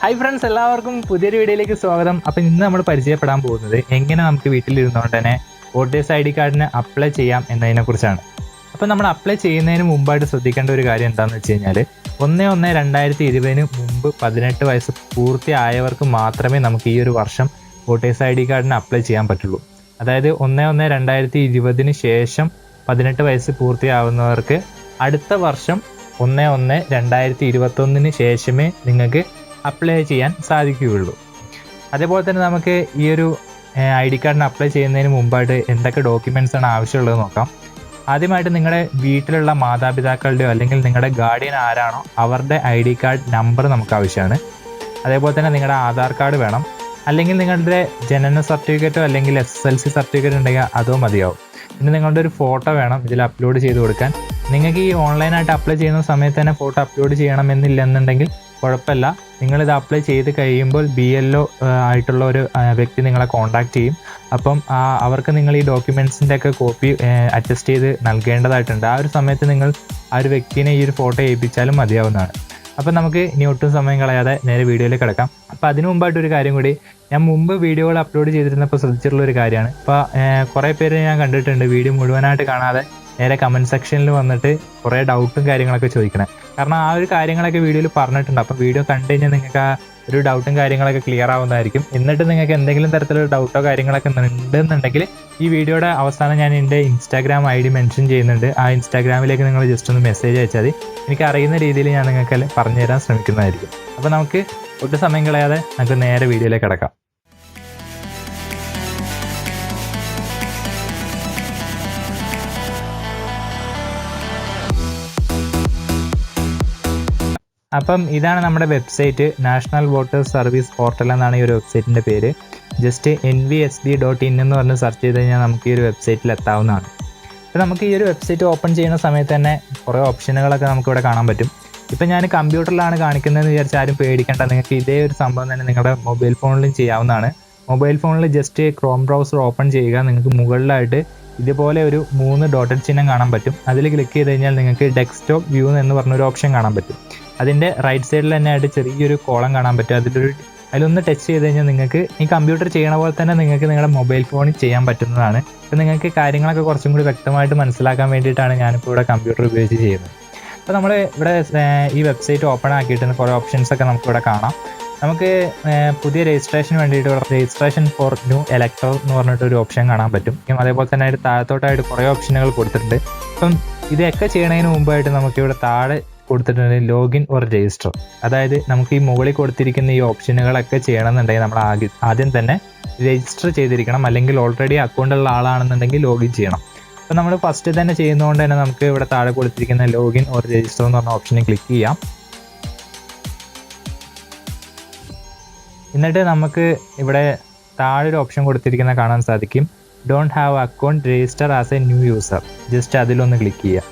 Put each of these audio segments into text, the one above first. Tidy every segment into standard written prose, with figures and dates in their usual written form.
Hi friends, എല്ലാവർക്കും പുതിയൊരു വീഡിയോയിലേക്ക് സ്വാഗതം. അപ്പം ഇന്ന് നമ്മൾ പരിചയപ്പെടാൻ പോകുന്നത് എങ്ങനെ നമുക്ക് വീട്ടിലിരുന്നുകൊണ്ട് തന്നെ വോട്ടേഴ്സ് ID കാർഡിന് അപ്ലൈ ചെയ്യാം എന്നതിനെ കുറിച്ചാണ്. അപ്പം നമ്മൾ അപ്ലൈ ചെയ്യുന്നതിന് മുമ്പായിട്ട് ശ്രദ്ധിക്കേണ്ട ഒരു കാര്യം എന്താണെന്ന് വെച്ച് കഴിഞ്ഞാൽ 1/1/2020 മുമ്പ് 18 വയസ്സ് പൂർത്തിയായവർക്ക് മാത്രമേ നമുക്ക് ഈ ഒരു വർഷം വോട്ടേഴ്സ് ID കാർഡിന് അപ്ലൈ ചെയ്യാൻ പറ്റുള്ളൂ. അതായത് 1/1/2020 ശേഷം 18 വയസ്സ് പൂർത്തിയാവുന്നവർക്ക് അടുത്ത വർഷം 1/1/2021 ശേഷമേ നിങ്ങൾക്ക് അപ്ലൈ ചെയ്യാൻ സാധിക്കുകയുള്ളൂ. അതേപോലെ തന്നെ നമുക്ക് ഈ ഒരു ID കാർഡിന് അപ്ലൈ ചെയ്യുന്നതിന് മുമ്പായിട്ട് എന്തൊക്കെ ഡോക്യുമെൻറ്റ്സ് ആണ് ആവശ്യമുള്ളത് നോക്കാം. ആദ്യമായിട്ട് നിങ്ങളുടെ വീട്ടിലുള്ള മാതാപിതാക്കളുടെയോ അല്ലെങ്കിൽ നിങ്ങളുടെ ഗാർഡിയൻ ആരാണോ അവരുടെ ID കാർഡ് നമ്പർ നമുക്ക് ആവശ്യമാണ്. അതേപോലെ തന്നെ നിങ്ങളുടെ ആധാർ കാർഡ് വേണം, അല്ലെങ്കിൽ നിങ്ങളുടെ ജനന സർട്ടിഫിക്കറ്റോ അല്ലെങ്കിൽ SSLC സർട്ടിഫിക്കറ്റ് ഉണ്ടെങ്കിൽ അതോ മതിയാവും. പിന്നെ നിങ്ങളുടെ ഒരു ഫോട്ടോ വേണം ഇതിൽ അപ്ലോഡ് ചെയ്ത് കൊടുക്കാൻ. നിങ്ങൾക്ക് ഈ ഓൺലൈനായിട്ട് അപ്ലൈ ചെയ്യുന്ന സമയത്ത് തന്നെ ഫോട്ടോ അപ്ലോഡ് ചെയ്യണമെന്നില്ലെന്നുണ്ടെങ്കിൽ കുഴപ്പമില്ല. നിങ്ങളിത് അപ്ലൈ ചെയ്ത് കഴിയുമ്പോൾ BLO ആയിട്ടുള്ള ഒരു വ്യക്തി നിങ്ങളെ കോൺടാക്ട് ചെയ്യും. അപ്പം അവർക്ക് നിങ്ങൾ ഈ ഡോക്യുമെൻറ്റ്സിൻ്റെ ഒക്കെ കോപ്പി അറ്റസ്റ്റ് ചെയ്ത് നൽകേണ്ടതായിട്ടുണ്ട്. ആ ഒരു സമയത്ത് നിങ്ങൾ ആ ഒരു വ്യക്തിനെ ഈ ഒരു ഫോട്ടോ ഏൽപ്പിച്ചാലും മതിയാവുന്നതാണ്. അപ്പം നമുക്ക് ഇനി ഒട്ടും സമയം കളയാതെ നേരെ വീഡിയോയിലേക്ക് കിടക്കാം. അപ്പോൾ അതിനു മുമ്പായിട്ടൊരു കാര്യം കൂടി, ഞാൻ മുമ്പ് വീഡിയോകൾ അപ്ലോഡ് ചെയ്തിരുന്നപ്പോൾ ശ്രദ്ധിച്ചിട്ടുള്ള ഒരു കാര്യമാണ്. ഇപ്പോൾ കുറേ പേര് ഞാൻ കണ്ടിട്ടുണ്ട് വീഡിയോ മുഴുവനായിട്ട് കാണാതെ നേരെ കമൻറ്റ് സെക്ഷനിൽ വന്നിട്ട് കുറേ ഡൗട്ടും കാര്യങ്ങളൊക്കെ ചോദിക്കണം. കാരണം ആ ഒരു കാര്യങ്ങളൊക്കെ വീഡിയോയിൽ പറഞ്ഞിട്ടുണ്ട്. അപ്പോൾ വീഡിയോ കണ്ടു കഴിഞ്ഞാൽ നിങ്ങൾക്ക് ആ ഒരു ഡൗട്ടും കാര്യങ്ങളൊക്കെ ക്ലിയർ ആവുന്നതായിരിക്കും. എന്നിട്ട് നിങ്ങൾക്ക് എന്തെങ്കിലും തരത്തിലുള്ള ഡൗട്ടോ കാര്യങ്ങളൊക്കെ ഉണ്ടെന്നുണ്ടെങ്കിൽ ഈ വീഡിയോയുടെ അവസാനം ഞാൻ എൻ്റെ Instagram ID മെൻഷൻ ചെയ്യുന്നുണ്ട്. ആ ഇൻസ്റ്റാഗ്രാമിലേക്ക് നിങ്ങൾ ജസ്റ്റ് ഒന്ന് മെസ്സേജ് അയച്ചാൽ മതി. എനിക്ക് അറിയുന്ന രീതിയിൽ ഞാൻ നിങ്ങൾക്ക് പറഞ്ഞു തരാൻ ശ്രമിക്കുന്നതായിരിക്കും. അപ്പോൾ നമുക്ക് ഒട്ടും സമയം കളയാതെ നമുക്ക് നേരെ വീഡിയോയിലേക്ക് കിടക്കാം. അപ്പം ഇതാണ് നമ്മുടെ website. National voters service portal എന്നാണ് ഈ ഒരു വെബ്സൈറ്റിൻ്റെ പേര്. ജസ്റ്റ് NVSP.in എന്ന് പറഞ്ഞ് സെർച്ച് ചെയ്ത് കഴിഞ്ഞാൽ നമുക്ക് ഈ ഒരു വെബ്സൈറ്റിൽ എത്താവുന്നതാണ്. അപ്പോൾ നമുക്ക് ഈ ഒരു വെബ്സൈറ്റ് ഓപ്പൺ ചെയ്യുന്ന സമയത്ത് തന്നെ കുറേ ഓപ്ഷനുകളൊക്കെ നമുക്കിവിടെ കാണാൻ പറ്റും. ഇപ്പം ഞാൻ കമ്പ്യൂട്ടറിലാണ് കാണിക്കുന്നതെന്ന് വിചാരിച്ചാൽ ആരും പേടിക്കേണ്ട. നിങ്ങൾക്ക് ഇതേ ഒരു സംഭവം തന്നെ നിങ്ങളുടെ മൊബൈൽ ഫോണിലും ചെയ്യാവുന്നതാണ്. മൊബൈൽ ഫോണിൽ ജസ്റ്റ് ക്രോം ബ്രൗസർ ഓപ്പൺ ചെയ്യുക. നിങ്ങൾക്ക് മുകളിലായിട്ട് ഇതുപോലെ ഒരു 3 ഡോട്ടഡ് ചിഹ്നം കാണാൻ പറ്റും. അതിൽ ക്ലിക്ക് ചെയ്ത് കഴിഞ്ഞാൽ നിങ്ങൾക്ക് ഡെസ്ക്ടോപ്പ് വ്യൂ എന്ന് പറഞ്ഞൊരു ഓപ്ഷൻ കാണാൻ പറ്റും. അതിൻ്റെ റൈറ്റ് സൈഡിൽ തന്നെ ആയിട്ട് ചെറിയൊരു കോളം കാണാൻ പറ്റും. അതിലൊന്ന് ടച്ച് ചെയ്ത് കഴിഞ്ഞാൽ നിങ്ങൾക്ക് ഈ കമ്പ്യൂട്ടർ ചെയ്യണ പോലെ തന്നെ നിങ്ങൾക്ക് നിങ്ങളുടെ മൊബൈൽ ഫോണിൽ ചെയ്യാൻ പറ്റുന്നതാണ്. അപ്പോൾ നിങ്ങൾക്ക് കാര്യങ്ങളൊക്കെ കുറച്ചും കൂടി വ്യക്തമായിട്ട് മനസ്സിലാക്കാൻ വേണ്ടിയിട്ടാണ് ഞാനിപ്പോൾ ഇവിടെ കമ്പ്യൂട്ടർ ഉപയോഗിച്ച് ചെയ്യുന്നത്. അപ്പോൾ നമ്മൾ ഇവിടെ ഈ വെബ്സൈറ്റ് ഓപ്പൺ ആക്കിയിട്ട് കുറേ ഓപ്ഷൻസൊക്കെ നമുക്കിവിടെ കാണാം. നമുക്ക് പുതിയ രജിസ്ട്രേഷന് വേണ്ടിയിട്ട് രജിസ്ട്രേഷൻ ഫോർ ന്യൂ ഇലക്ടർ എന്ന് പറഞ്ഞിട്ടൊരു ഓപ്ഷൻ കാണാൻ പറ്റും. അതേപോലെ തന്നെ ആയിട്ട് താഴത്തോട്ടായിട്ട് കുറേ ഓപ്ഷനുകൾ കൊടുത്തിട്ടുണ്ട്. അപ്പം ഇതൊക്കെ ചെയ്യണതിന് മുമ്പായിട്ട് നമുക്കിവിടെ താഴെ കൊടുത്തിട്ടുണ്ട് ലോഗിൻ ഓർ രജിസ്റ്റർ. അതായത് നമുക്ക് ഈ മുകളിൽ കൊടുത്തിരിക്കുന്ന ഈ ഓപ്ഷനുകളൊക്കെ ചെയ്യണമെന്നുണ്ടെങ്കിൽ നമ്മൾ ആദ്യം തന്നെ രജിസ്റ്റർ ചെയ്തിരിക്കണം, അല്ലെങ്കിൽ ഓൾറെഡി അക്കൗണ്ടുള്ള ആളാണെന്നുണ്ടെങ്കിൽ ലോഗിൻ ചെയ്യണം. അപ്പോൾ നമ്മൾ ഫസ്റ്റ് തന്നെ ചെയ്യുന്നതുകൊണ്ട് തന്നെ നമുക്ക് ഇവിടെ താഴെ കൊടുത്തിരിക്കുന്ന ലോഗിൻ ഓർ രജിസ്റ്റർ എന്ന് പറഞ്ഞ ഓപ്ഷനിൽ ക്ലിക്ക് ചെയ്യാം. എന്നിട്ട് നമുക്ക് ഇവിടെ താഴെ ഒരു ഓപ്ഷൻ കൊടുത്തിരിക്കുന്ന കാണാൻ സാധിക്കും, don't have account register as A new user. Just അതിലൊന്ന് ക്ലിക്ക് ചെയ്യാം.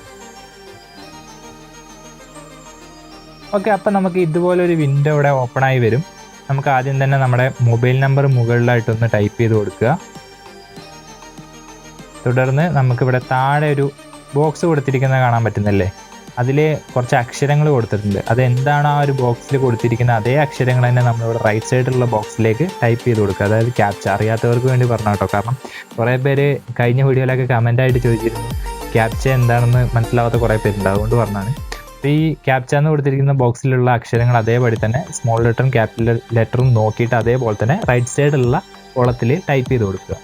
ഓക്കെ, അപ്പം നമുക്ക് ഇതുപോലൊരു വിൻഡോ ഇവിടെ ഓപ്പൺ ആയി വരും. നമുക്ക് ആദ്യം തന്നെ നമ്മുടെ മൊബൈൽ നമ്പർ മുകളിലായിട്ടൊന്ന് ടൈപ്പ് ചെയ്ത് കൊടുക്കുക. തുടർന്ന് നമുക്കിവിടെ താഴെ ഒരു ബോക്സ് കൊടുത്തിരിക്കുന്നത് കാണാൻ പറ്റുന്നല്ലേ, അതിൽ കുറച്ച് അക്ഷരങ്ങൾ കൊടുത്തിട്ടുണ്ട്. അതെന്താണ് ആ ഒരു ബോക്സിൽ കൊടുത്തിരിക്കുന്ന അതേ അക്ഷരങ്ങൾ തന്നെ നമ്മളിവിടെ റൈറ്റ് സൈഡിലുള്ള ബോക്സിലേക്ക് ടൈപ്പ് ചെയ്ത് കൊടുക്കുക. അതായത് ക്യാപ്ച. അറിയാത്തവർക്ക് വേണ്ടി പറഞ്ഞു കേട്ടോ, കാരണം കുറേ പേര് കഴിഞ്ഞ വീഡിയോയിലൊക്കെ കമൻ്റായിട്ട് ചോദിച്ചിരുന്നു ക്യാപ്ച എന്താണെന്ന് മനസ്സിലാവാത്ത കുറേ പേരുണ്ട്, അതുകൊണ്ട് പറഞ്ഞാണ്. അപ്പോൾ ഈ ക്യാപ്ച എന്ന് കൊടുത്തിരിക്കുന്ന ബോക്സിലുള്ള അക്ഷരങ്ങൾ അതേപടി തന്നെ സ്മോൾ ലെറ്ററും ക്യാപിറ്റൽ ലെറ്ററും നോക്കിയിട്ട് അതേപോലെ തന്നെ റൈറ്റ് സൈഡിലുള്ള കോളത്തിൽ ടൈപ്പ് ചെയ്ത് കൊടുക്കുക.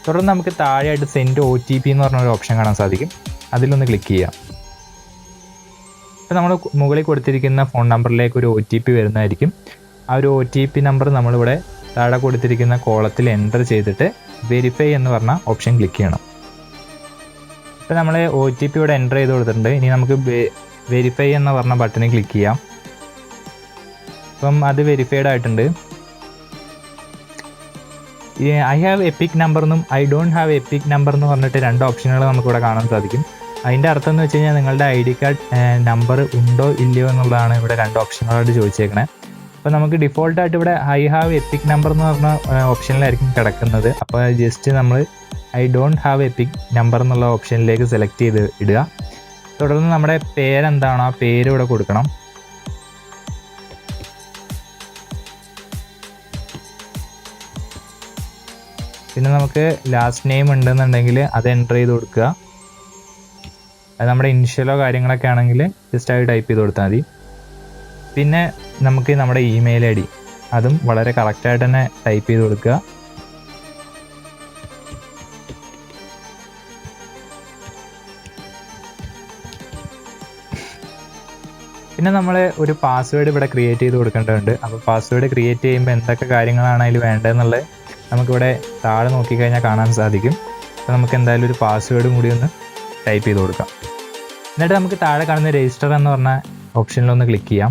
തുടർന്ന് നമുക്ക് താഴെയായിട്ട് സെൻഡ് OTP എന്ന് പറഞ്ഞൊരു ഓപ്ഷൻ കാണാൻ സാധിക്കും. അതിലൊന്ന് ക്ലിക്ക് ചെയ്യാം. ഇപ്പോൾ നമ്മൾ മുകളിൽ കൊടുത്തിരിക്കുന്ന ഫോൺ നമ്പറിലേക്ക് ഒരു OTP വരുന്നതായിരിക്കും. ആ ഒരു OTP നമ്പർ നമ്മളിവിടെ താഴെ കൊടുത്തിരിക്കുന്ന കോളത്തിൽ എൻ്റർ ചെയ്തിട്ട് വെരിഫൈ എന്ന് പറഞ്ഞ ഓപ്ഷൻ ക്ലിക്ക് ചെയ്യണം. ഇപ്പോൾ നമ്മൾ OTP ഇവിടെ എൻ്റർ ചെയ്ത് കൊടുത്തിട്ടുണ്ട്. ഇനി നമുക്ക് വെരിഫൈ എന്ന് പറഞ്ഞ ബട്ടണിൽ ക്ലിക്ക് ചെയ്യാം. അപ്പം അത് വെരിഫൈഡ് ആയിട്ടുണ്ട്. ഐ ഹാവ് എപ്പിക് നമ്പർ എന്നും I don't have EPIC number എന്ന് പറഞ്ഞിട്ട് 2 ഓപ്ഷനുകൾ നമുക്കിവിടെ കാണാൻ സാധിക്കും. അതിൻ്റെ അർത്ഥം എന്ന് വെച്ച് കഴിഞ്ഞാൽ നിങ്ങളുടെ ID കാർഡ് നമ്പർ ഉണ്ടോ ഇല്ലയോ എന്നുള്ളതാണ് ഇവിടെ 2 ഓപ്ഷനുകളായിട്ട് ചോദിച്ചേക്കണേ. അപ്പോൾ നമുക്ക് ഡിഫോൾട്ടായിട്ട് ഇവിടെ ഐ ഹാവ് എപ്പിക് നമ്പർ എന്ന് പറഞ്ഞ ഓപ്ഷനിലായിരിക്കും കിടക്കുന്നത്. അപ്പോൾ ജസ്റ്റ് നമ്മൾ I don't have EPIC number എന്നുള്ള ഓപ്ഷനിലേക്ക് സെലക്ട് ചെയ്ത് ഇടുക. തുടർന്ന് നമ്മുടെ പേരെന്താണോ ആ പേര് ഇവിടെ കൊടുക്കണം. പിന്നെ നമുക്ക് ലാസ്റ്റ് നെയിം ഉണ്ടെന്നുണ്ടെങ്കിൽ അത് എൻ്റർ ചെയ്ത് കൊടുക്കുക. അത് നമ്മുടെ ഇനിഷ്യലോ കാര്യങ്ങളൊക്കെ ആണെങ്കിൽ ജസ്റ്റ് അത് ടൈപ്പ് ചെയ്ത് കൊടുത്താൽ മതി. പിന്നെ നമുക്ക് നമ്മുടെ ഇമെയിൽ ID അതും വളരെ കറക്റ്റായിട്ട് തന്നെ ടൈപ്പ് ചെയ്ത് കൊടുക്കുക. പിന്നെ നമ്മൾ ഒരു പാസ്വേഡ് ഇവിടെ ക്രിയേറ്റ് ചെയ്ത് കൊടുക്കേണ്ടതുണ്ട്. അപ്പോൾ പാസ്വേഡ് ക്രിയേറ്റ് ചെയ്യുമ്പോൾ എന്തൊക്കെ കാര്യങ്ങളാണ് അതിൽ വേണ്ടതെന്നുള്ളത് നമുക്കിവിടെ താഴെ നോക്കിക്കഴിഞ്ഞാൽ കാണാൻ സാധിക്കും. അപ്പോൾ നമുക്ക് എന്തായാലും ഒരു പാസ്വേഡും കൂടി ഒന്ന് ടൈപ്പ് ചെയ്ത് കൊടുക്കാം. എന്നിട്ട് നമുക്ക് താഴെ കാണുന്ന രജിസ്റ്റർ എന്ന് പറഞ്ഞ ഓപ്ഷനിലൊന്ന് ക്ലിക്ക് ചെയ്യാം.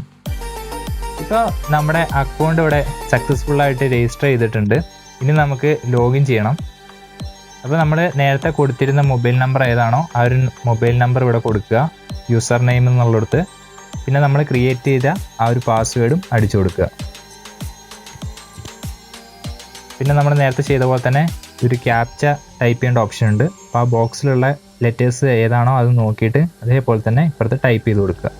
ഇപ്പോൾ നമ്മുടെ അക്കൗണ്ട് ഇവിടെ സക്സസ്ഫുള്ളായിട്ട് രജിസ്റ്റർ ചെയ്തിട്ടുണ്ട്. ഇനി നമുക്ക് ലോഗിൻ ചെയ്യണം. അപ്പോൾ നമ്മൾ നേരത്തെ കൊടുത്തിരുന്ന മൊബൈൽ നമ്പർ ഏതാണോ ആ ഒരു മൊബൈൽ നമ്പർ ഇവിടെ കൊടുക്കുക, യൂസർ നെയിം എന്നുള്ളിടത്ത്. പിന്നെ നമ്മൾ ക്രിയേറ്റ് ചെയ്ത ആ ഒരു പാസ്വേഡും അടിച്ചു കൊടുക്കുക. പിന്നെ നമ്മൾ നേരത്തെ ചെയ്ത പോലെ തന്നെ ഒരു ക്യാപ്ച ടൈപ്പ് ചെയ്യേണ്ട ഓപ്ഷൻ ഉണ്ട്. അപ്പോൾ ആ ബോക്സിലുള്ള ലെറ്റേഴ്സ് ഏതാണോ അത് നോക്കിയിട്ട് അതേപോലെ തന്നെ ഇപ്പുറത്ത് ടൈപ്പ് ചെയ്ത് കൊടുക്കുക.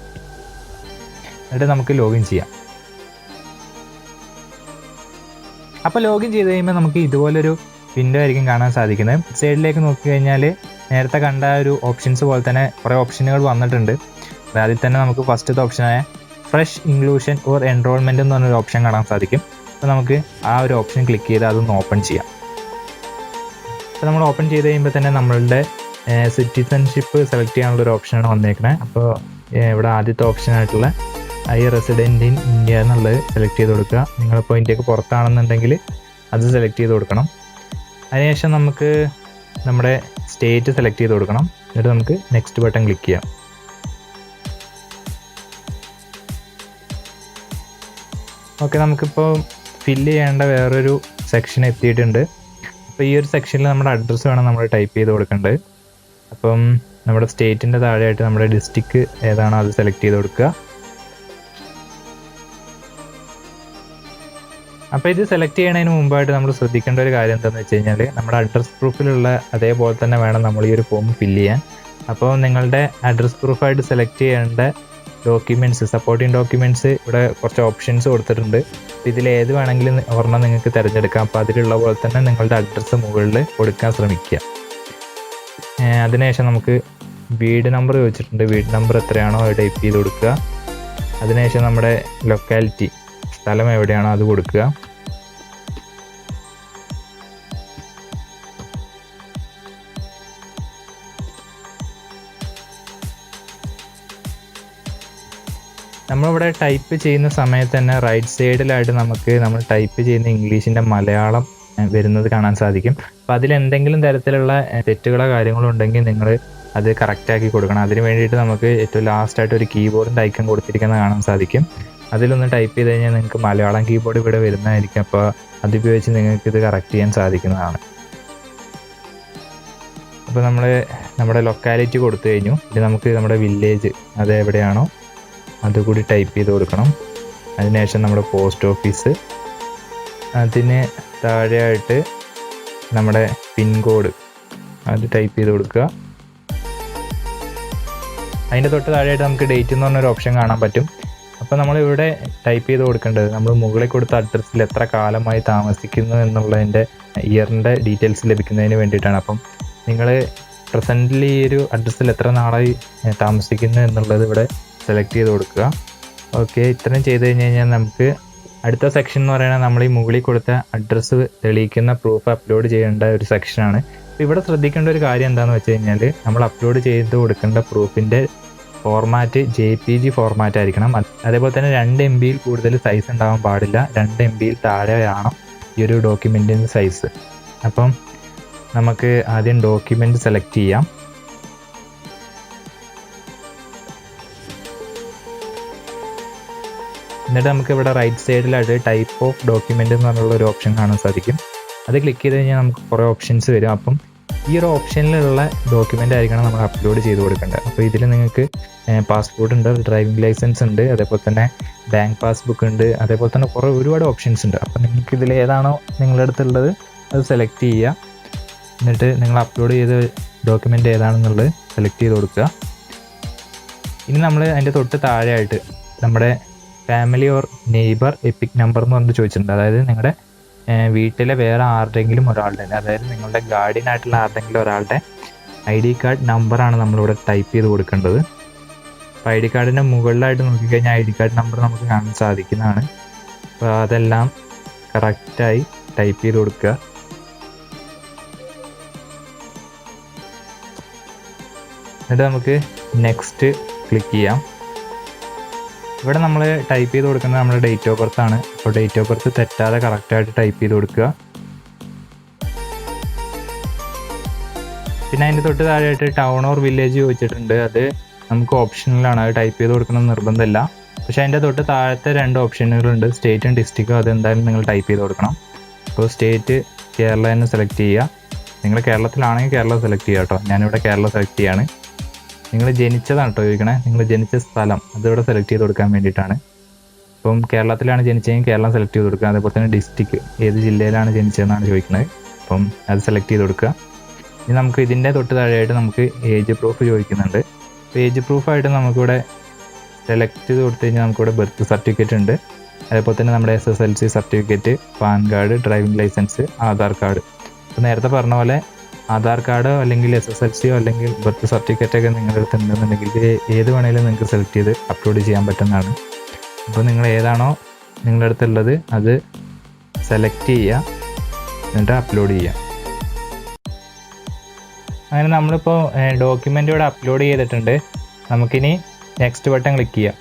എന്നിട്ട് നമുക്ക് ലോഗിൻ ചെയ്യാം. അപ്പോൾ ലോഗിൻ ചെയ്ത് കഴിയുമ്പോൾ നമുക്ക് ഇതുപോലൊരു വിൻഡോ ആയിരിക്കും കാണാൻ സാധിക്കുന്നത്. സൈഡിലേക്ക് നോക്കിക്കഴിഞ്ഞാൽ നേരത്തെ കണ്ട ഒരു ഓപ്ഷൻസ് പോലെ തന്നെ കുറേ ഓപ്ഷനുകൾ വന്നിട്ടുണ്ട്. അതിൽ തന്നെ നമുക്ക് ഫസ്റ്റത്തെ ഓപ്ഷനായ ഫ്രഷ് ഇൻക്ലൂഷൻ ഓർ എൻറോൾമെൻറ്റ് എന്ന് പറഞ്ഞൊരു ഓപ്ഷൻ കാണാൻ സാധിക്കും. അപ്പോൾ നമുക്ക് ആ ഒരു ഓപ്ഷൻ ക്ലിക്ക് ചെയ്ത് അതൊന്ന് ഓപ്പൺ ചെയ്യാം. അപ്പോൾ നമ്മൾ ഓപ്പൺ ചെയ്ത് കഴിയുമ്പോൾ തന്നെ നമ്മളുടെ സിറ്റിസൺഷിപ്പ് സെലക്ട് ചെയ്യാനുള്ളൊരു ഓപ്ഷനാണ് വന്നേക്കുന്നത്. അപ്പോൾ ഇവിടെ ആദ്യത്തെ ഓപ്ഷനായിട്ടുള്ള ഐ റെസിഡൻറ്റ് ഇൻ ഇന്ത്യ എന്നുള്ളത് സെലക്ട് ചെയ്ത് കൊടുക്കുക. നിങ്ങളിപ്പോൾ ഇന്ത്യക്ക് പുറത്താണെന്നുണ്ടെങ്കിൽ അത് സെലക്ട് ചെയ്ത് കൊടുക്കണം. അതിനുശേഷം നമുക്ക് നമ്മുടെ സ്റ്റേറ്റ് സെലക്ട് ചെയ്ത് കൊടുക്കണം. എന്നിട്ട് നമുക്ക് നെക്സ്റ്റ് ബട്ടൺ ക്ലിക്ക് ചെയ്യാം. ഓക്കെ, നമുക്കിപ്പോൾ ഫില്ല് ചെയ്യേണ്ട വേറൊരു സെക്ഷൻ എത്തിയിട്ടുണ്ട്. അപ്പോൾ ഈ ഒരു സെക്ഷനിൽ നമ്മുടെ അഡ്രസ്സ് വേണം നമ്മൾ ടൈപ്പ് ചെയ്ത് കൊടുക്കേണ്ടത്. അപ്പം നമ്മുടെ സ്റ്റേറ്റിൻ്റെ താഴെയായിട്ട് നമ്മുടെ ഡിസ്ട്രിക്ട് ഏതാണോ അത് സെലക്ട് ചെയ്ത് കൊടുക്കുക. അപ്പോൾ ഇത് സെലക്ട് ചെയ്യുന്നതിന് മുമ്പായിട്ട് നമ്മൾ ശ്രദ്ധിക്കേണ്ട ഒരു കാര്യം എന്താണെന്ന് വെച്ച് കഴിഞ്ഞാൽ നമ്മുടെ അഡ്രസ് പ്രൂഫിലുള്ള അതേപോലെ തന്നെ വേണം നമ്മൾ ഈ ഒരു ഫോം ഫില്ല് ചെയ്യാൻ. അപ്പോൾ നിങ്ങളുടെ അഡ്രസ് പ്രൂഫായിട്ട് സെലക്ട് ചെയ്യേണ്ട ഡോക്യുമെൻറ്റ്സ്, സപ്പോർട്ടിങ് ഡോക്യുമെൻറ്റ്സ് ഇവിടെ കുറച്ച് ഓപ്ഷൻസ് കൊടുത്തിട്ടുണ്ട്. ഇതിൽ ഏത് വേണമെങ്കിലും ഒരെണ്ണം നിങ്ങൾക്ക് തിരഞ്ഞെടുക്കാം. അപ്പോൾ അതിലുള്ള പോലെ തന്നെ നിങ്ങളുടെ അഡ്രസ്സ് മുകളിൽ കൊടുക്കാൻ ശ്രമിക്കുക. അതിനുശേഷം നമുക്ക് വീട് നമ്പർ ചോദിച്ചിട്ടുണ്ട്. വീട് നമ്പർ എത്രയാണോ അത് ടൈപ്പ് ചെയ്ത് കൊടുക്കുക. അതിനുശേഷം നമ്മുടെ ലൊക്കാലിറ്റി, സ്ഥലം എവിടെയാണോ അത് കൊടുക്കുക. നമ്മളിവിടെ ടൈപ്പ് ചെയ്യുന്ന സമയത്ത് തന്നെ റൈറ്റ് സൈഡിലായിട്ട് നമുക്ക് നമ്മൾ ടൈപ്പ് ചെയ്യുന്ന ഇംഗ്ലീഷിൻ്റെ മലയാളം വരുന്നത് കാണാൻ സാധിക്കും. അപ്പോൾ അതിലെന്തെങ്കിലും തരത്തിലുള്ള തെറ്റുകളോ കാര്യങ്ങളോ ഉണ്ടെങ്കിൽ നിങ്ങൾ അത് കറക്റ്റാക്കി കൊടുക്കണം. അതിന് വേണ്ടിയിട്ട് നമുക്ക് ഏറ്റവും ലാസ്റ്റായിട്ട് ഒരു കീബോർഡിൻ്റെ ഐക്കൺ കൊടുത്തിരിക്കുന്നത് കാണാൻ സാധിക്കും. അതിലൊന്ന് ടൈപ്പ് ചെയ്ത് കഴിഞ്ഞാൽ നിങ്ങൾക്ക് മലയാളം കീബോർഡ് ഇവിടെ വരുന്നതായിരിക്കും. അപ്പോൾ അതുപയോഗിച്ച് നിങ്ങൾക്ക് ഇത് കറക്റ്റ് ചെയ്യാൻ സാധിക്കുന്നതാണ്. അപ്പോൾ നമ്മൾ നമ്മുടെ ലൊക്കാലിറ്റി കൊടുത്തു കഴിഞ്ഞു. ഇനി നമുക്ക് നമ്മുടെ വില്ലേജ് അത് എവിടെയാണോ അതുകൂടി ടൈപ്പ് ചെയ്ത് കൊടുക്കണം. അതിനുശേഷം നമ്മുടെ പോസ്റ്റ് ഓഫീസ്, അതിന് താഴെയായിട്ട് നമ്മുടെ പിൻകോഡ് അത് ടൈപ്പ് ചെയ്ത് കൊടുക്കുക. അതിൻ്റെ തൊട്ട് താഴെയായിട്ട് നമുക്ക് ഡേറ്റ് എന്ന് പറഞ്ഞൊരു ഓപ്ഷൻ കാണാൻ പറ്റും. അപ്പോൾ നമ്മളിവിടെ ടൈപ്പ് ചെയ്ത് കൊടുക്കേണ്ടത് നമ്മൾ മുകളിൽ കൊടുത്ത അഡ്രസ്സിൽ എത്ര കാലമായി താമസിക്കുന്നു എന്നുള്ളതിൻ്റെ ഇയറിൻ്റെ ഡീറ്റെയിൽസ് ലഭിക്കുന്നതിന് വേണ്ടിയിട്ടാണ്. അപ്പം നിങ്ങൾ പ്രസൻ്റ്ലി ഈ ഒരു അഡ്രസ്സിൽ എത്ര നാളായി താമസിക്കുന്നു എന്നുള്ളത് ഇവിടെ സെലക്ട് ചെയ്ത് കൊടുക്കുക. ഓക്കെ, ഇത്രയും ചെയ്ത് കഴിഞ്ഞ് കഴിഞ്ഞാൽ നമുക്ക് അടുത്ത സെക്ഷൻ എന്ന് പറയുന്നത് നമ്മൾ ഈ മുകളിൽ കൊടുത്ത അഡ്രസ്സ് തെളിയിക്കുന്ന പ്രൂഫ് അപ്ലോഡ് ചെയ്യേണ്ട ഒരു സെക്ഷനാണ്. അപ്പോൾ ഇവിടെ ശ്രദ്ധിക്കേണ്ട ഒരു കാര്യം എന്താണെന്ന് വെച്ച് കഴിഞ്ഞാൽ നമ്മൾ അപ്ലോഡ് ചെയ്ത് കൊടുക്കേണ്ട പ്രൂഫിൻ്റെ ഫോർമാറ്റ് JPG ഫോർമാറ്റ് ആയിരിക്കണം. അതേപോലെ തന്നെ 2 MB കൂടുതൽ സൈസ് ഉണ്ടാവാൻ പാടില്ല. 2 MB താഴെയാണ് ഈ ഒരു ഡോക്യുമെൻറ്റിൻ്റെ സൈസ്. അപ്പം നമുക്ക് ആദ്യം ഡോക്യുമെൻറ്റ് സെലക്ട് ചെയ്യാം. എന്നിട്ട് നമുക്ക് ഇവിടെ റൈറ്റ് സൈഡിലായിട്ട് ടൈപ്പ് ഓഫ് ഡോക്യുമെൻ്റ് എന്ന് പറഞ്ഞുള്ള ഒരു ഓപ്ഷൻ കാണാൻ സാധിക്കും. അത് ക്ലിക്ക് ചെയ്ത് കഴിഞ്ഞാൽ നമുക്ക് കുറേ ഓപ്ഷൻസ് വരും. അപ്പം ഈ ഒരു ഓപ്ഷനിലുള്ള ഡോക്യുമെൻ്റ് ആയിരിക്കണം നമ്മൾ അപ്ലോഡ് ചെയ്ത് കൊടുക്കേണ്ടത്. അപ്പോൾ ഇതിൽ നിങ്ങൾക്ക് പാസ്പോർട്ട് ഉണ്ട്, ഡ്രൈവിംഗ് ലൈസൻസ് ഉണ്ട്, അതേപോലെ തന്നെ ബാങ്ക് പാസ്ബുക്ക് ഉണ്ട്, അതേപോലെ തന്നെ ഒരുപാട് ഓപ്ഷൻസ് ഉണ്ട്. അപ്പോൾ നിങ്ങൾക്ക് ഇതിൽ ഏതാണോ നിങ്ങളുടെ അടുത്തുള്ളത് അത് സെലക്ട് ചെയ്യുക. എന്നിട്ട് നിങ്ങൾ അപ്ലോഡ് ചെയ്ത ഡോക്യുമെൻ്റ് ഏതാണെന്നുള്ളത് സെലക്ട് ചെയ്ത് കൊടുക്കുക. ഇനി നമ്മൾ അതിൻ്റെ തൊട്ട് താഴെയായിട്ട് നമ്മുടെ family or neighbour EPIC number എന്ന് പറഞ്ഞിട്ട് ചോദിച്ചിട്ടുണ്ട്. അതായത് നിങ്ങളുടെ വീട്ടിലെ വേറെ ആരുടെങ്കിലും ഒരാളുടെ, അതായത് നിങ്ങളുടെ ഗാർഡിയനായിട്ടുള്ള ആരുടെങ്കിലും ഒരാളുടെ ID കാർഡ് നമ്പറാണ് നമ്മളിവിടെ ടൈപ്പ് ചെയ്ത് കൊടുക്കേണ്ടത്. അപ്പോൾ ID കാർഡിൻ്റെ മുകളിലായിട്ട് നോക്കിക്കഴിഞ്ഞാൽ ID കാർഡ് നമ്പർ നമുക്ക് കാണാൻ സാധിക്കുന്നതാണ്. അപ്പോൾ അതെല്ലാം കറക്റ്റായി ടൈപ്പ് ചെയ്ത് കൊടുക്കുക. എന്നിട്ട് നമുക്ക് നെക്സ്റ്റ് ക്ലിക്ക് ചെയ്യാം. ഇവിടെ നമ്മൾ ടൈപ്പ് ചെയ്ത് കൊടുക്കുന്നത് നമ്മുടെ ഡേറ്റ് ഓഫ് ബർത്ത് ആണ്. അപ്പോൾ ഡേറ്റ് ഓഫ് ബർത്ത് തെറ്റാതെ കറക്റ്റായിട്ട് ടൈപ്പ് ചെയ്ത് കൊടുക്കുക. പിന്നെ അതിൻ്റെ തൊട്ട് താഴെയായിട്ട് ടൗൺ ഓർ വില്ലേജ് ചോദിച്ചിട്ടുണ്ട്. അത് നമുക്ക് ഓപ്ഷനിലാണ്, അത് ടൈപ്പ് ചെയ്ത് കൊടുക്കണം നിർബന്ധമില്ല. പക്ഷേ അതിൻ്റെ തൊട്ട് താഴത്തെ 2 ഓപ്ഷനുകളുണ്ട്, സ്റ്റേറ്റും ഡിസ്ട്രിക്റ്റും. അതെന്തായാലും നിങ്ങൾ ടൈപ്പ് ചെയ്ത് കൊടുക്കണം. അപ്പോൾ സ്റ്റേറ്റ് കേരള എന്ന് സെലക്ട് ചെയ്യുക. നിങ്ങൾ കേരളത്തിലാണെങ്കിൽ കേരള സെലക്ട് ചെയ്യുക കേട്ടോ. ഞാനിവിടെ കേരള സെലക്ട് ചെയ്യാണ്. നിങ്ങൾ ജനിച്ചതാണ് കേട്ടോ ചോദിക്കണേ, നിങ്ങൾ ജനിച്ച സ്ഥലം അതിവിടെ സെലക്ട് ചെയ്ത് കൊടുക്കാൻ വേണ്ടിയിട്ടാണ്. അപ്പം കേരളത്തിലാണ് ജനിച്ചതെങ്കിൽ കേരളം സെലക്ട് ചെയ്ത് കൊടുക്കുക. അതേപോലെ തന്നെ ഡിസ്ട്രിക്റ്റ് ഏത് ജില്ലയിലാണ് ജനിച്ചതെന്നാണ് ചോദിക്കുന്നത്. അപ്പം അത് സെലക്ട് ചെയ്ത് കൊടുക്കുക. ഇനി നമുക്ക് ഇതിൻ്റെ തൊട്ട് താഴെയായിട്ട് നമുക്ക് ഏജ് പ്രൂഫ് ചോദിക്കുന്നുണ്ട്. അപ്പോൾ ഏജ് പ്രൂഫായിട്ട് നമുക്കിവിടെ സെലക്ട് ചെയ്ത് കൊടുത്തു കഴിഞ്ഞാൽ നമുക്കിവിടെ ബർത്ത് സർട്ടിഫിക്കറ്റ് ഉണ്ട്. അതേപോലെ തന്നെ നമ്മുടെ SSLC certificate, PAN card, driving licence, Aadhaar card. അപ്പോൾ നേരത്തെ പറഞ്ഞ പോലെ ആധാർ കാർഡോ അല്ലെങ്കിൽ SSLCയോ അല്ലെങ്കിൽ ബർത്ത് സർട്ടിഫിക്കറ്റൊക്കെ നിങ്ങളുടെ അടുത്ത് ഉണ്ടെന്നുണ്ടെങ്കിൽ ഏത് വേണമെങ്കിലും നിങ്ങൾക്ക് സെലക്ട് ചെയ്ത് അപ്ലോഡ് ചെയ്യാൻ പറ്റുന്നതാണ്. അപ്പോൾ നിങ്ങൾ ഏതാണോ നിങ്ങളുടെ അടുത്തുള്ളത് അത് സെലക്ട് ചെയ്യുക, എന്നിട്ട് അപ്ലോഡ് ചെയ്യുക. അങ്ങനെ നമ്മളിപ്പോൾ ഡോക്യുമെൻ്റ് ഇവിടെ അപ്ലോഡ് ചെയ്തിട്ടുണ്ട്. നമുക്കിനി നെക്സ്റ്റ് ബട്ടൺ ക്ലിക്ക് ചെയ്യാം.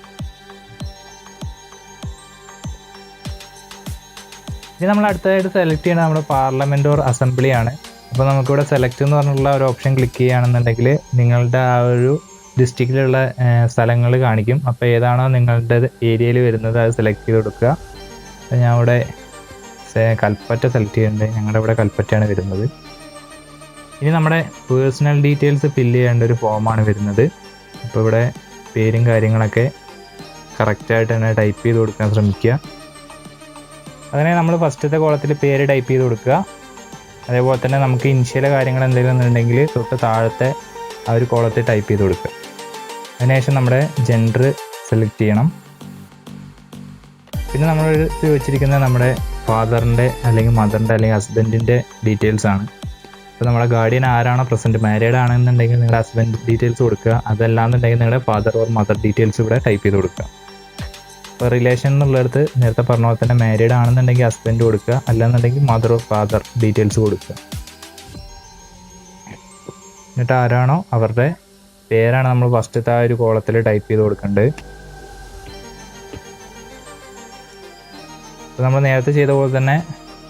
ഇനി നമ്മൾ അടുത്തതായിട്ട് സെലക്ട് ചെയ്യുന്നത് നമ്മുടെ പാർലമെൻറ്റ് ഓർ അസംബ്ലി ആണ്. അപ്പോൾ നമുക്കിവിടെ സെലക്ട് എന്ന് പറഞ്ഞുള്ള ഒരു ഓപ്ഷൻ ക്ലിക്ക് ചെയ്യുകയാണെന്നുണ്ടെങ്കിൽ നിങ്ങളുടെ ആ ഒരു ഡിസ്ട്രിക്റ്റിലുള്ള സ്ഥലങ്ങൾ കാണിക്കും. അപ്പോൾ ഏതാണോ നിങ്ങളുടെ ഏരിയയിൽ വരുന്നത് അത് സെലക്ട് ചെയ്ത് കൊടുക്കുക. അപ്പോൾ ഞാൻ ഇവിടെ കൽപ്പറ്റ സെലക്ട് ചെയ്യുന്നുണ്ട്. ഞങ്ങളുടെ ഇവിടെ കൽപ്പറ്റയാണ് വരുന്നത്. ഇനി നമ്മുടെ പേഴ്സണൽ ഡീറ്റെയിൽസ് ഫില്ല് ചെയ്യേണ്ട ഒരു ഫോമാണ് വരുന്നത്. അപ്പോൾ ഇവിടെ പേരും കാര്യങ്ങളൊക്കെ കറക്റ്റായിട്ട് തന്നെ ടൈപ്പ് ചെയ്ത് കൊടുക്കാൻ ശ്രമിക്കുക. അങ്ങനെ നമ്മൾ ഫസ്റ്റത്തെ കോളത്തിൽ പേര് ടൈപ്പ് ചെയ്ത് കൊടുക്കുക. അതേപോലെ തന്നെ നമുക്ക് ഇനിഷ്യൽ കാര്യങ്ങൾ എന്തെങ്കിലും ഉണ്ടെങ്കിൽ തൊട്ട് താഴത്തെ ആ ഒരു കോളത്തിൽ ടൈപ്പ് ചെയ്ത് കൊടുക്കുക. അതിനുശേഷം നമ്മുടെ ജെൻഡർ സെലക്ട് ചെയ്യണം. പിന്നെ നമ്മൾ വെച്ചിരിക്കുന്നത് നമ്മുടെ ഫാദറിൻ്റെ അല്ലെങ്കിൽ മദറിൻ്റെ അല്ലെങ്കിൽ ഹസ്ബൻഡിൻ്റെ ഡീറ്റെയിൽസ് ആണ്. അപ്പോൾ നമ്മുടെ ഗാർഡിയൻ ആരാണോ പ്രസൻറ്റ്, മാരീഡ് ആണെന്നുണ്ടെങ്കിൽ നിങ്ങളുടെ ഹസ്ബൻഡ് ഡീറ്റെയിൽസ് കൊടുക്കുക. അതല്ലാന്നുണ്ടെങ്കിൽ നിങ്ങളുടെ ഫാദർ ഓർ മദർ ഡീറ്റെയിൽസ് ഇവിടെ ടൈപ്പ് ചെയ്ത് കൊടുക്കുക. ഇപ്പോൾ റിലേഷൻ എന്നുള്ളിടത്ത് നേരത്തെ പറഞ്ഞ പോലെ തന്നെ മാരീഡ് ആണെന്നുണ്ടെങ്കിൽ ഹസ്ബൻഡ് കൊടുക്കുക, അല്ലാന്നുണ്ടെങ്കിൽ മദർ ഓർ ഫാദർ ഡീറ്റെയിൽസ് കൊടുക്കുക. എന്നിട്ട് ആരാണോ അവരുടെ പേരാണ് നമ്മൾ ഫസ്റ്റത്തെ ആ ഒരു കോളത്തിൽ ടൈപ്പ് ചെയ്ത് കൊടുക്കേണ്ടത്. അപ്പോൾ നമ്മൾ നേരത്തെ ചെയ്ത പോലെ തന്നെ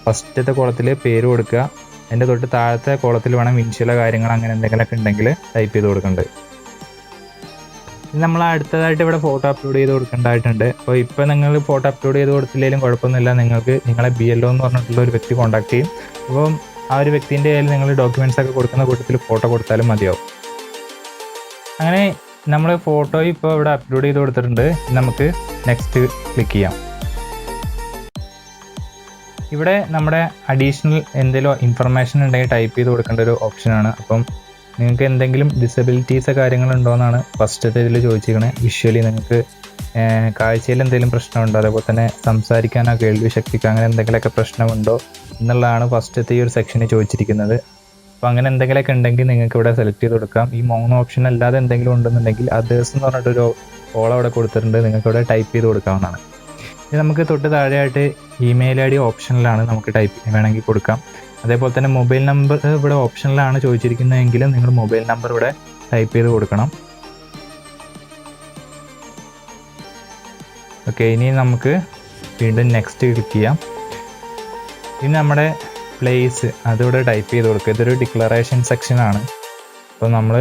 ഫസ്റ്റത്തെ കോളത്തിൽ പേര് കൊടുക്കുക. അതിൻ്റെ തൊട്ട് താഴത്തെ കോളത്തിൽ വേണം ഇനിഷ്യലോ കാര്യങ്ങൾ അങ്ങനെ എന്തെങ്കിലുമൊക്കെ ഉണ്ടെങ്കിൽ ടൈപ്പ് ചെയ്ത് കൊടുക്കേണ്ടത്. ഇനി നമ്മൾ അടുത്തതായിട്ട് ഇവിടെ ഫോട്ടോ അപ്ലോഡ് ചെയ്ത് കൊടുക്കേണ്ടതായിട്ടുണ്ട്. അപ്പോൾ ഇപ്പോൾ നിങ്ങൾ ഫോട്ടോ അപ്ലോഡ് ചെയ്ത് കൊടുത്തില്ലെങ്കിലും കുഴപ്പമൊന്നുമില്ല. നിങ്ങൾക്ക് നിങ്ങളെ BLO എന്ന് പറഞ്ഞിട്ടുള്ള ഒരു വ്യക്തി കോൺടാക്ട് ചെയ്യും. അപ്പം ആ ഒരു വ്യക്തിൻ്റെ കയ്യിൽ നിങ്ങൾ ഡോക്യുമെൻറ്റ്സ് ഒക്കെ കൊടുക്കുന്ന കൂട്ടത്തിൽ ഫോട്ടോ കൊടുത്താലും മതിയാവും. അങ്ങനെ നമ്മൾ ഫോട്ടോ ഇപ്പോൾ ഇവിടെ അപ്ലോഡ് ചെയ്ത് കൊടുത്തിട്ടുണ്ട്. നമുക്ക് നെക്സ്റ്റ് ക്ലിക്ക് ചെയ്യാം. ഇവിടെ നമ്മുടെ അഡീഷണൽ എന്തെങ്കിലും ഇൻഫർമേഷൻ ഉണ്ടെങ്കിൽ ടൈപ്പ് ചെയ്ത് കൊടുക്കേണ്ട ഒരു ഓപ്ഷനാണ്. അപ്പം നിങ്ങൾക്ക് എന്തെങ്കിലും ഡിസബിലിറ്റീസ് കാര്യങ്ങളുണ്ടോയെന്നാണ് ഫസ്റ്റത്തെ ഇതിൽ ചോദിച്ചിരിക്കണേ. വിഷ്വലി നിങ്ങൾക്ക് കാഴ്ചയിൽ എന്തെങ്കിലും പ്രശ്നമുണ്ടോ, അതേപോലെ തന്നെ സംസാരിക്കാനോ കേൾവി ശക്തിക്കോ അങ്ങനെ എന്തെങ്കിലുമൊക്കെ പ്രശ്നമുണ്ടോ എന്നുള്ളതാണ് ഫസ്റ്റത്തെ ഈ ഒരു സെക്ഷനിൽ ചോദിച്ചിരിക്കുന്നത്. അപ്പോൾ അങ്ങനെ എന്തെങ്കിലുമൊക്കെ ഉണ്ടെങ്കിൽ നിങ്ങൾക്ക് ഇവിടെ സെലക്ട് ചെയ്ത് കൊടുക്കാം. ഈ 3 ഓപ്ഷൻ അല്ലാതെ എന്തെങ്കിലും ഉണ്ടെന്നുണ്ടെങ്കിൽ അതേഴ്സ് എന്ന് പറഞ്ഞിട്ടൊരു കോളം അവിടെ കൊടുത്തിട്ടുണ്ട്, നിങ്ങൾക്ക് ഇവിടെ ടൈപ്പ് ചെയ്ത് കൊടുക്കാവുന്നതാണ്. ഇത് നമുക്ക് തൊട്ട് താഴെയായിട്ട് ഇമെയിൽ ID ഓപ്ഷനിലാണ്, നമുക്ക് ടൈപ്പ് വേണമെങ്കിൽ കൊടുക്കാം. അതേപോലെ തന്നെ മൊബൈൽ നമ്പർ ഇവിടെ ഓപ്ഷനിലാണ് ചോദിച്ചിരിക്കുന്നതെങ്കിൽ നിങ്ങൾ മൊബൈൽ നമ്പർ ഇവിടെ ടൈപ്പ് ചെയ്ത് കൊടുക്കണം. ഓക്കെ, ഇനി നമുക്ക് വീണ്ടും നെക്സ്റ്റ് ക്ലിക്ക് ചെയ്യാം. ഇനി നമ്മുടെ പ്ലേസ് അതിവിടെ ടൈപ്പ് ചെയ്ത് കൊടുക്കുക. ഇതൊരു ഡിക്ലറേഷൻ സെക്ഷനാണ്. അപ്പോൾ നമ്മൾ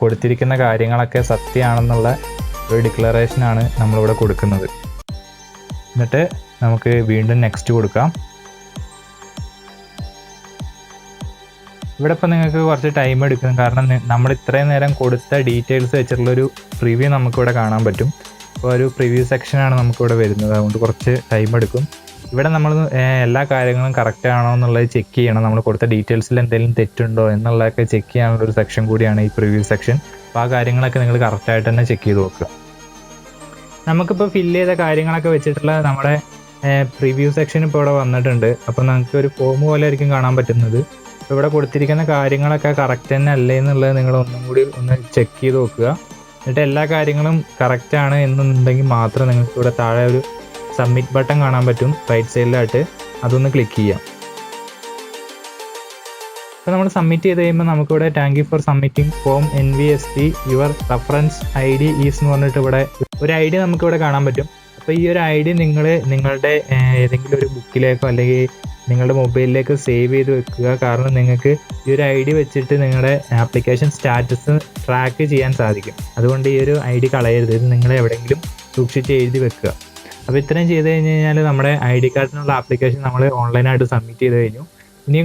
കൊടുത്തിരിക്കുന്ന കാര്യങ്ങളൊക്കെ സത്യമാണെന്നുള്ള ഒരു ഡിക്ലറേഷനാണ് നമ്മളിവിടെ കൊടുക്കുന്നത്. എന്നിട്ട് നമുക്ക് വീണ്ടും നെക്സ്റ്റ് കൊടുക്കാം. ഇവിടെ ഇപ്പോൾ നിങ്ങൾക്ക് കുറച്ച് ടൈം എടുക്കും, കാരണം നമ്മൾ ഇത്രയും നേരം കൊടുത്ത ഡീറ്റെയിൽസ് വെച്ചിട്ടുള്ളൊരു പ്രിവ്യൂ നമുക്കിവിടെ കാണാൻ പറ്റും. അപ്പോൾ ഒരു പ്രിവ്യൂ സെക്ഷനാണ് നമുക്കിവിടെ വരുന്നത്, അതുകൊണ്ട് കുറച്ച് ടൈം എടുക്കും. ഇവിടെ നമ്മൾ എല്ലാ കാര്യങ്ങളും കറക്റ്റ് ആണോ എന്നുള്ളത് ചെക്ക് ചെയ്യണം. നമ്മൾ കൊടുത്ത ഡീറ്റെയിൽസിൽ എന്തെങ്കിലും തെറ്റുണ്ടോ എന്നുള്ളതൊക്കെ ചെക്ക് ചെയ്യാനുള്ളൊരു സെക്ഷൻ കൂടിയാണ് ഈ പ്രിവ്യൂ സെക്ഷൻ. അപ്പോൾ ആ കാര്യങ്ങളൊക്കെ നിങ്ങൾ കറക്റ്റായിട്ട് തന്നെ ചെക്ക് ചെയ്ത് നോക്കുക. നമുക്കിപ്പോൾ ഫില്ല് ചെയ്ത കാര്യങ്ങളൊക്കെ വെച്ചിട്ടുള്ള നമ്മുടെ പ്രിവ്യൂ സെക്ഷൻ ഇപ്പോൾ ഇവിടെ വന്നിട്ടുണ്ട്. അപ്പോൾ നമുക്ക് ഒരു ഫോം പോലെ ആയിരിക്കും കാണാൻ പറ്റുന്നത്. അപ്പോൾ ഇവിടെ കൊടുത്തിരിക്കുന്ന കാര്യങ്ങളൊക്കെ കറക്റ്റ് തന്നെ അല്ലേ എന്നുള്ളത് നിങ്ങൾ ഒന്നും കൂടി ഒന്ന് ചെക്ക് ചെയ്ത് നോക്കുക. എന്നിട്ട് എല്ലാ കാര്യങ്ങളും കറക്റ്റ് ആണ് എന്നുണ്ടെങ്കിൽ മാത്രം നിങ്ങൾക്ക് ഇവിടെ താഴെ ഒരു സബ്മിറ്റ് ബട്ടൺ കാണാൻ പറ്റും റൈറ്റ് സൈഡിലായിട്ട്. അതൊന്ന് ക്ലിക്ക് ചെയ്യാം. അപ്പോൾ നമ്മൾ സബ്മിറ്റ് ചെയ്ത് കഴിയുമ്പോൾ നമുക്കിവിടെ thank you for submitting form NVSP your reference ID is എന്ന് പറഞ്ഞിട്ട് ഇവിടെ ഒരു ID നമുക്കിവിടെ കാണാൻ പറ്റും. അപ്പോൾ ഈ ഒരു ID നിങ്ങൾ നിങ്ങളുടെ ഏതെങ്കിലും ഒരു ബുക്കിലേക്കോ അല്ലെങ്കിൽ നിങ്ങളുടെ മൊബൈലിലേക്ക് സേവ് ചെയ്ത് വെക്കുക. കാരണം നിങ്ങൾക്ക് ഈ ഒരു ID വെച്ചിട്ട് നിങ്ങളുടെ ആപ്ലിക്കേഷൻ സ്റ്റാറ്റസ് ട്രാക്ക് ചെയ്യാൻ സാധിക്കും. അതുകൊണ്ട് ഈ ഒരു ID കളയരുത്. ഇത് നിങ്ങൾ എവിടെയെങ്കിലും സൂക്ഷിച്ച് എഴുതി വെക്കുക. അപ്പോൾ ഇത്രയും ചെയ്ത് കഴിഞ്ഞ് കഴിഞ്ഞാൽ നമ്മുടെ ID കാർഡിനുള്ള ആപ്ലിക്കേഷൻ നമ്മൾ ഓൺലൈനായിട്ട് സബ്മിറ്റ് ചെയ്ത് കഴിഞ്ഞു. ഇനി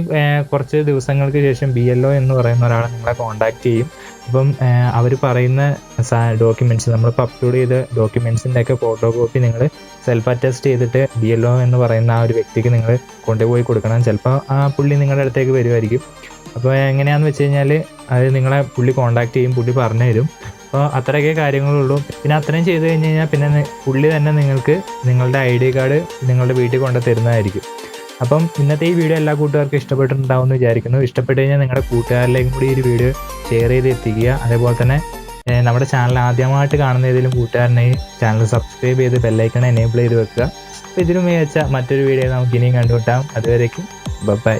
കുറച്ച് ദിവസങ്ങൾക്ക് ശേഷം BLO എന്ന് പറയുന്ന ഒരാൾ നിങ്ങളെ കോൺടാക്ട് ചെയ്യും. അപ്പം അവർ പറയുന്ന ഡോക്യുമെൻറ്റ്സ് നമ്മളിപ്പോൾ അപ്ലോഡ് ചെയ്ത ഡോക്യുമെൻറ്റ്സിൻ്റെ ഒക്കെ ഫോട്ടോ കോപ്പി നിങ്ങൾ സെൽഫ് അറ്റസ്റ്റ് ചെയ്തിട്ട് BLO എന്ന് പറയുന്ന ആ ഒരു വ്യക്തിക്ക് നിങ്ങൾ കൊണ്ടുപോയി കൊടുക്കണം. ചിലപ്പോൾ ആ പുള്ളി നിങ്ങളുടെ അടുത്തേക്ക് വരുമായിരിക്കും. അപ്പോൾ എങ്ങനെയാണെന്ന് വെച്ച് കഴിഞ്ഞാൽ അത് നിങ്ങളെ പുള്ളി കോൺടാക്ട് ചെയ്യും, പുള്ളി പറഞ്ഞു തരും. അപ്പോൾ അത്രയൊക്കെ കാര്യങ്ങളുള്ളൂ. പിന്നെ അത്രയും ചെയ്ത് കഴിഞ്ഞ് കഴിഞ്ഞാൽ പിന്നെ പുള്ളി തന്നെ നിങ്ങൾക്ക് നിങ്ങളുടെ ID കാർഡ് നിങ്ങളുടെ വീട്ടിൽ കൊണ്ട് തരുന്നതായിരിക്കും. അപ്പം ഇന്നത്തെ ഈ വീഡിയോ എല്ലാ കൂട്ടുകാർക്കും ഇഷ്ടപ്പെട്ടിട്ടുണ്ടാവുമെന്ന് വിചാരിക്കുന്നു. ഇഷ്ടപ്പെട്ട് കഴിഞ്ഞാൽ നിങ്ങളുടെ കൂട്ടുകാരിലേക്കും കൂടി ഈ വീഡിയോ ഷെയർ ചെയ്ത് എത്തിക്കുക. അതേപോലെ തന്നെ നമ്മുടെ ചാനൽ ആദ്യമായിട്ട് കാണുന്ന ഏതെങ്കിലും കൂട്ടുകാരനെ ചാനൽ സബ്സ്ക്രൈബ് ചെയ്ത് ബെല്ലൈക്കൺ എനേബിൾ ചെയ്ത് വെക്കുക. അപ്പോൾ ഇതിലും മികച്ച മറ്റൊരു വീഡിയോ നമുക്ക് ഇനിയും കണ്ടുമുട്ടാം. അതുവരേക്കും ബൈ.